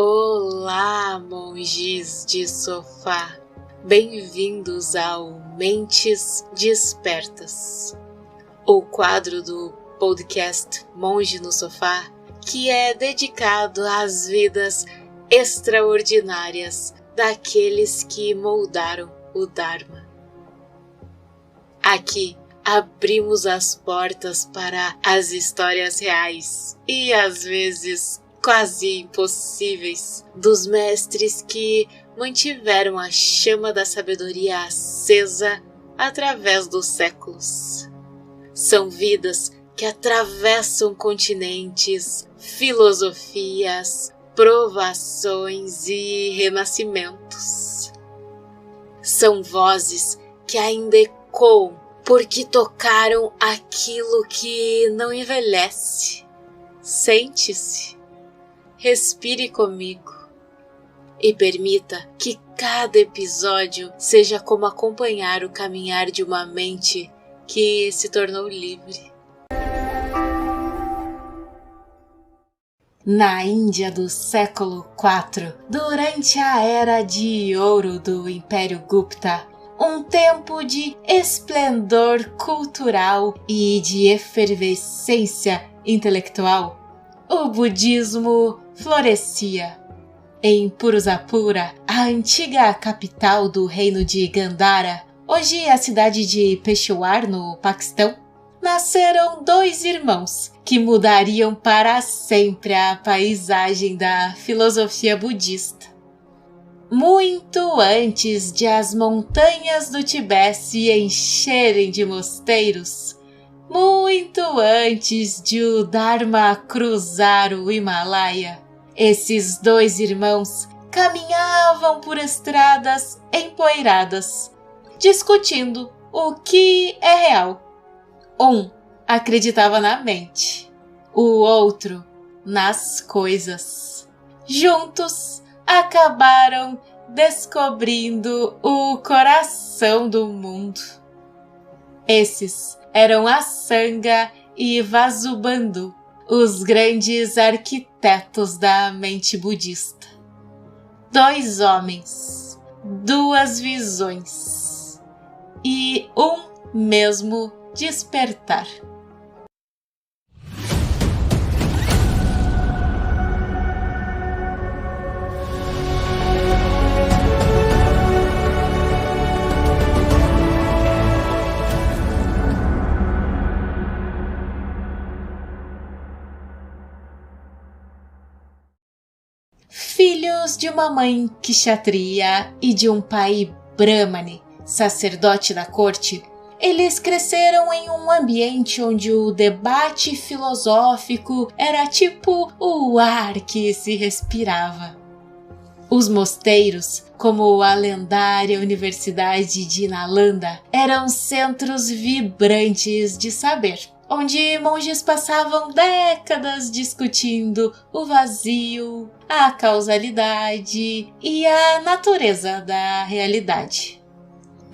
Olá, monges de sofá! Bem-vindos ao Mentes Despertas, o quadro do podcast Monge no Sofá, que é dedicado às vidas extraordinárias daqueles que moldaram o Dharma. Aqui abrimos as portas para as histórias reais e às vezes quase impossíveis dos mestres que mantiveram a chama da sabedoria acesa através dos séculos. São vidas que atravessam continentes, filosofias, provações e renascimentos. São vozes que ainda ecoam porque tocaram aquilo que não envelhece. Sente-se, respire comigo e permita que cada episódio seja como acompanhar o caminhar de uma mente que se tornou livre. Na Índia do século IV, durante a era de ouro do Império Gupta, um tempo de esplendor cultural e de efervescência intelectual, o budismo florescia. Em Puruzapura, a antiga capital do reino de Gandhara, hoje a cidade de Peshawar, no Paquistão, nasceram dois irmãos que mudariam para sempre a paisagem da filosofia budista. Muito antes de as montanhas do Tibete se encherem de mosteiros, muito antes de o Dharma cruzar o Himalaia, esses dois irmãos caminhavam por estradas empoeiradas, discutindo o que é real. Um acreditava na mente, o outro nas coisas. Juntos, acabaram descobrindo o coração do mundo. Esses eram Asanga e Vasubandhu, os grandes arquitetos da mente budista. Dois homens, duas visões e um mesmo despertar. Filhos de uma mãe kshatriya e de um pai brahmane, sacerdote da corte, eles cresceram em um ambiente onde o debate filosófico era tipo o ar que se respirava. Os mosteiros, como a lendária Universidade de Nalanda, eram centros vibrantes de saber, onde monges passavam décadas discutindo o vazio, a causalidade e a natureza da realidade.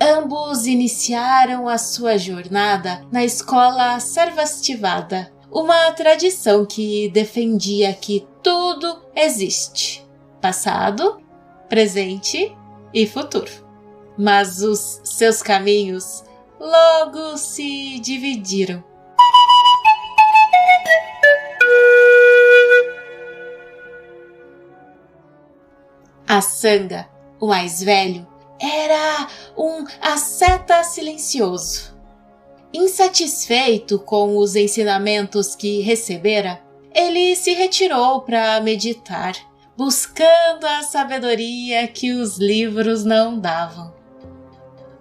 Ambos iniciaram a sua jornada na escola Sarvastivada, uma tradição que defendia que tudo existe, passado, presente e futuro. Mas os seus caminhos logo se dividiram. Asanga, o mais velho, era um asceta silencioso. Insatisfeito com os ensinamentos que recebera, ele se retirou para meditar, buscando a sabedoria que os livros não davam.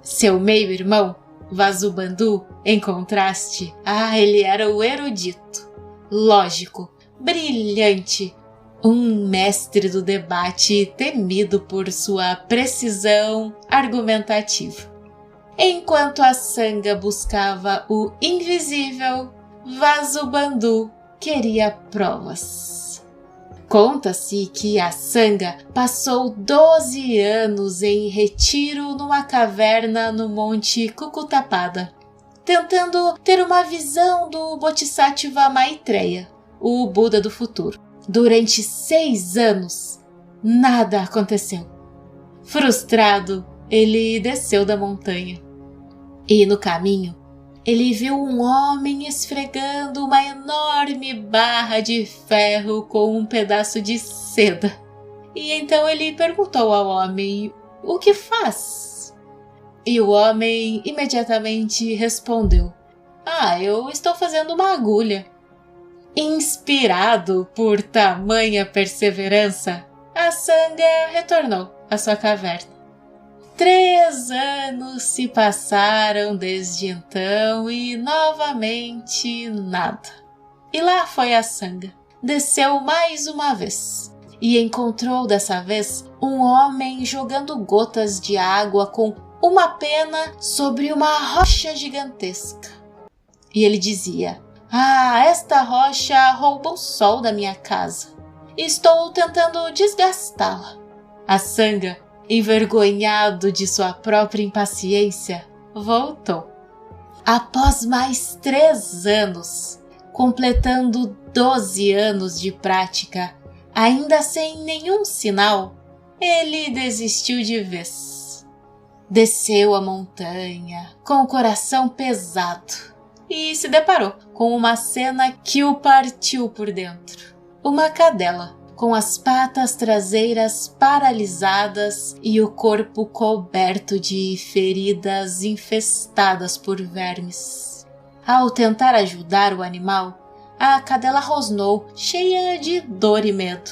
Seu meio-irmão, Vasubandhu, em contraste, ele era o erudito, lógico, brilhante, um mestre do debate temido por sua precisão argumentativa. Enquanto Asanga buscava o invisível, Vasubandhu queria provas. Conta-se que Asanga passou 12 anos em retiro numa caverna no Monte Kukutapada, tentando ter uma visão do Bodhisattva Maitreya, o Buda do futuro. Durante 6 anos, nada aconteceu. Frustrado, ele desceu da montanha. E no caminho, ele viu um homem esfregando uma enorme barra de ferro com um pedaço de seda. E então ele perguntou ao homem: "O que faz?" E o homem imediatamente respondeu: eu estou fazendo uma agulha." Inspirado por tamanha perseverança, a Sangha retornou à sua caverna. 3 anos se passaram desde então e novamente nada. E lá foi a Sangha. Desceu mais uma vez e encontrou dessa vez um homem jogando gotas de água com uma pena sobre uma rocha gigantesca. E ele dizia: esta rocha rouba o sol da minha casa. Estou tentando desgastá-la." A Sangha, envergonhado de sua própria impaciência, voltou. Após mais 3 anos, completando 12 anos de prática, ainda sem nenhum sinal, ele desistiu de vez. Desceu a montanha com o coração pesado e se deparou com uma cena que o partiu por dentro. Uma cadela com as patas traseiras paralisadas e o corpo coberto de feridas infestadas por vermes. Ao tentar ajudar o animal, a cadela rosnou, cheia de dor e medo.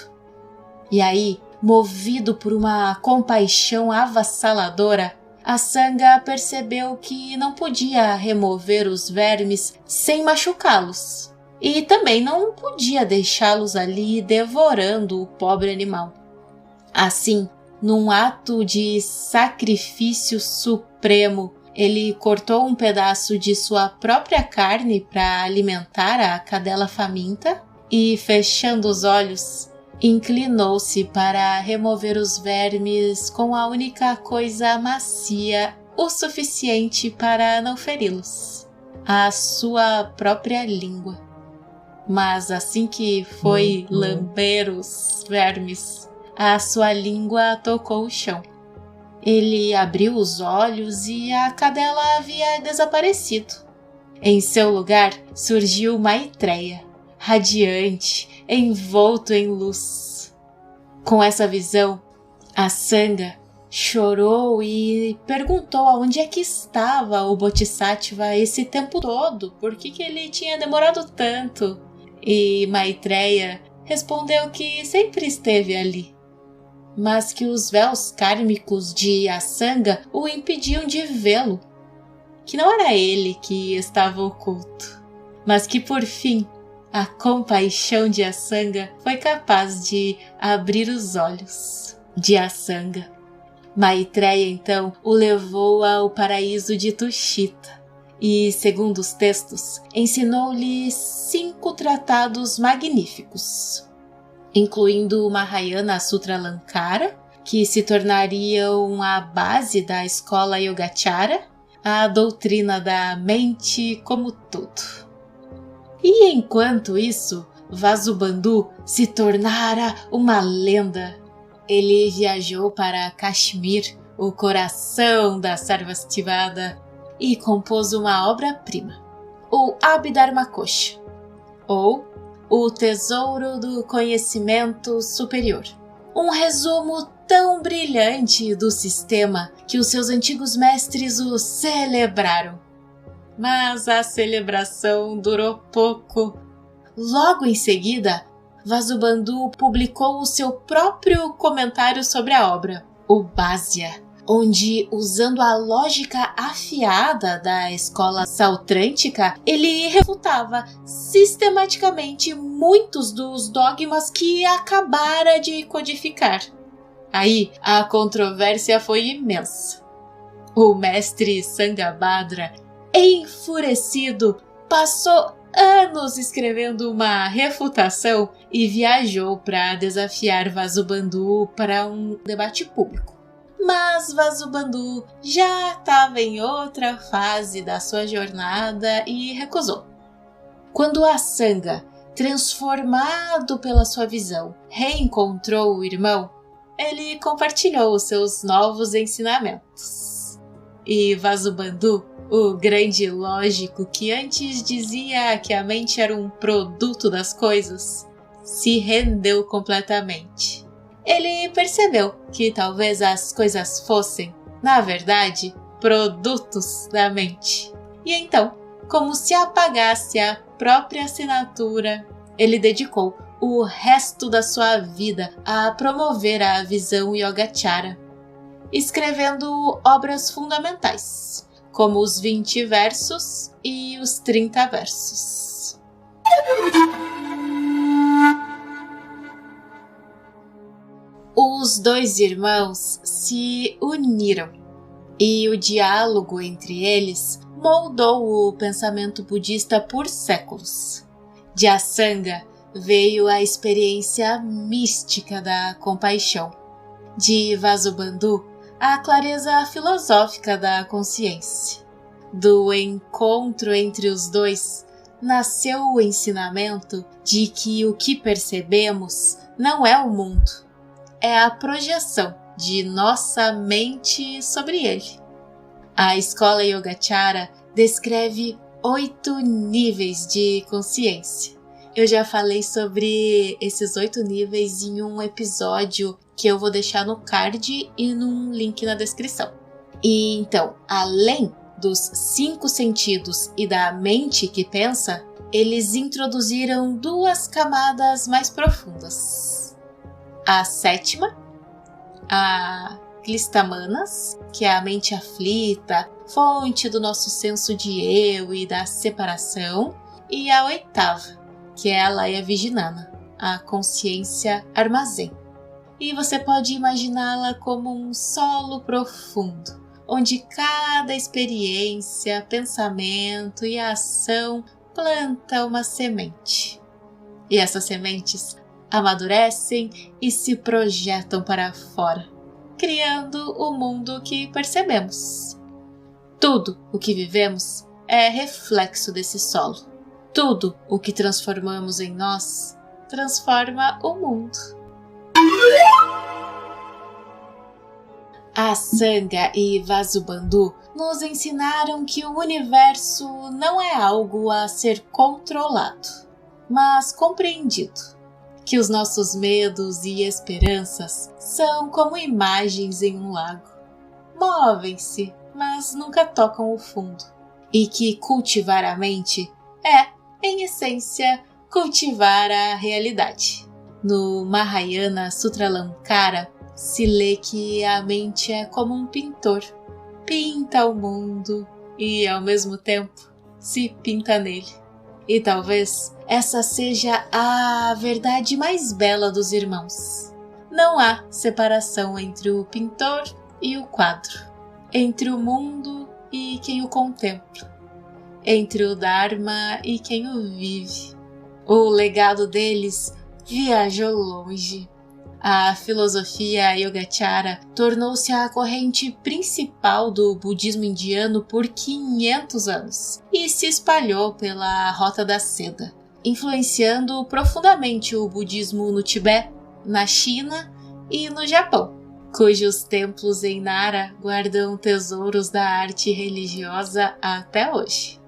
E aí, movido por uma compaixão avassaladora, a Sangha percebeu que não podia remover os vermes sem machucá-los. E também não podia deixá-los ali devorando o pobre animal. Assim, num ato de sacrifício supremo, ele cortou um pedaço de sua própria carne para alimentar a cadela faminta e, fechando os olhos, inclinou-se para remover os vermes com a única coisa macia o suficiente para não feri-los: a sua própria língua. Mas assim que foi lamber os vermes, a sua língua tocou o chão. Ele abriu os olhos e a cadela havia desaparecido. Em seu lugar surgiu Maitreya, radiante, envolto em luz. Com essa visão, a Sangha chorou e perguntou aonde é que estava o Bodhisattva esse tempo todo, por que ele tinha demorado tanto? E Maitreya respondeu que sempre esteve ali, mas que os véus kármicos de Asanga o impediam de vê-lo, que não era ele que estava oculto, mas que por fim a compaixão de Asanga foi capaz de abrir os olhos de Asanga. Maitreya então o levou ao paraíso de Tushita e, segundo os textos, ensinou-lhe 5 tratados magníficos, incluindo o Mahayana Sutra Lankara, que se tornariam a base da escola Yogacara, a doutrina da mente como tudo. E enquanto isso, Vasubandhu se tornara uma lenda. Ele viajou para Kashmir, o coração da Sarvastivada, e compôs uma obra-prima, o Abhidharmakosha, ou o Tesouro do Conhecimento Superior. Um resumo tão brilhante do sistema que os seus antigos mestres o celebraram. Mas a celebração durou pouco. Logo em seguida, Vasubandhu publicou o seu próprio comentário sobre a obra, o Bhāsya, onde, usando a lógica afiada da escola sautrântica, ele refutava sistematicamente muitos dos dogmas que acabara de codificar. Aí a controvérsia foi imensa. O mestre Sanghabhadra, enfurecido, passou anos escrevendo uma refutação e viajou para desafiar Vasubandhu para um debate público. Mas Vasubandhu já estava em outra fase da sua jornada e recusou. Quando a Sangha, transformado pela sua visão, reencontrou o irmão, ele compartilhou os seus novos ensinamentos. E Vasubandhu, o grande lógico que antes dizia que a mente era um produto das coisas, se rendeu completamente. Ele percebeu que talvez as coisas fossem, na verdade, produtos da mente. E então, como se apagasse a própria assinatura, ele dedicou o resto da sua vida a promover a visão Yogacara, escrevendo obras fundamentais, como os 20 versos e os 30 versos. Os dois irmãos se uniram e o diálogo entre eles moldou o pensamento budista por séculos. De Asanga veio a experiência mística da compaixão. De Vasubandhu, a clareza filosófica da consciência. Do encontro entre os dois, nasceu o ensinamento de que o que percebemos não é o mundo, é a projeção de nossa mente sobre ele. A escola Yogacara descreve 8 níveis de consciência. Eu já falei sobre esses 8 níveis em um episódio que eu vou deixar no card e num link na descrição. E então, além dos 5 sentidos e da mente que pensa, eles introduziram 2 camadas mais profundas. A 7ª, a Klistamanas, que é a mente aflita, fonte do nosso senso de eu e da separação, e a 8ª, que é a Laya Vijnana, a consciência armazém. E você pode imaginá-la como um solo profundo, onde cada experiência, pensamento e ação planta uma semente. E essas sementes amadurecem e se projetam para fora, criando o mundo que percebemos. Tudo o que vivemos é reflexo desse solo. Tudo o que transformamos em nós transforma o mundo. Asanga e Vasubandhu nos ensinaram que o universo não é algo a ser controlado, mas compreendido. Que os nossos medos e esperanças são como imagens em um lago. Movem-se, mas nunca tocam o fundo. E que cultivar a mente é, em essência, cultivar a realidade. No Mahayana Sutralankara, se lê que a mente é como um pintor. Pinta o mundo e, ao mesmo tempo, se pinta nele. E talvez essa seja a verdade mais bela dos irmãos. Não há separação entre o pintor e o quadro, entre o mundo e quem o contempla, entre o Dharma e quem o vive. O legado deles viajou longe. A filosofia Yogacara tornou-se a corrente principal do budismo indiano por 500 anos e se espalhou pela Rota da Seda, influenciando profundamente o budismo no Tibete, na China e no Japão, cujos templos em Nara guardam tesouros da arte religiosa até hoje.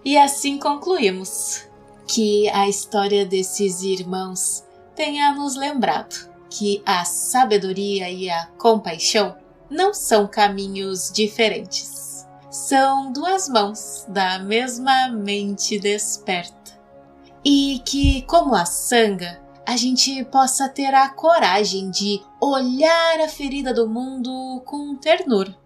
E assim concluímos. Que a história desses irmãos tenha nos lembrado que a sabedoria e a compaixão não são caminhos diferentes. São 2 mãos da mesma mente desperta. E que, como a Sangha, a gente possa ter a coragem de olhar a ferida do mundo com ternura.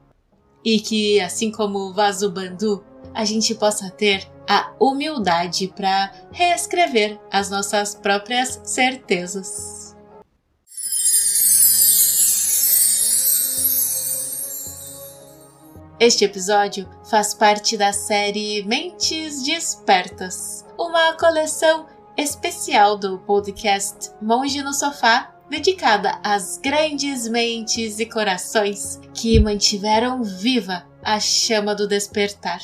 E que, assim como Vasubandhu, a gente possa ter a humildade para reescrever as nossas próprias certezas. Este episódio faz parte da série Mentes Despertas, uma coleção especial do podcast Monge no Sofá, dedicada às grandes mentes e corações que mantiveram viva a chama do despertar.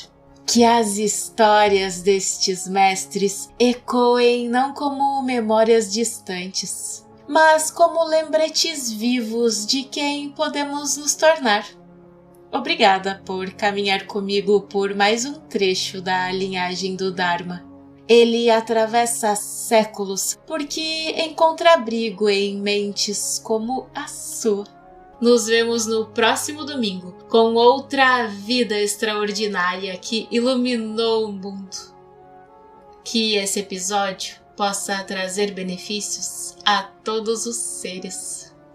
Que as histórias destes mestres ecoem não como memórias distantes, mas como lembretes vivos de quem podemos nos tornar. Obrigada por caminhar comigo por mais um trecho da linhagem do Dharma. Ele atravessa séculos porque encontra abrigo em mentes como a sua. Nos vemos no próximo domingo com outra vida extraordinária que iluminou o mundo. Que esse episódio possa trazer benefícios a todos os seres.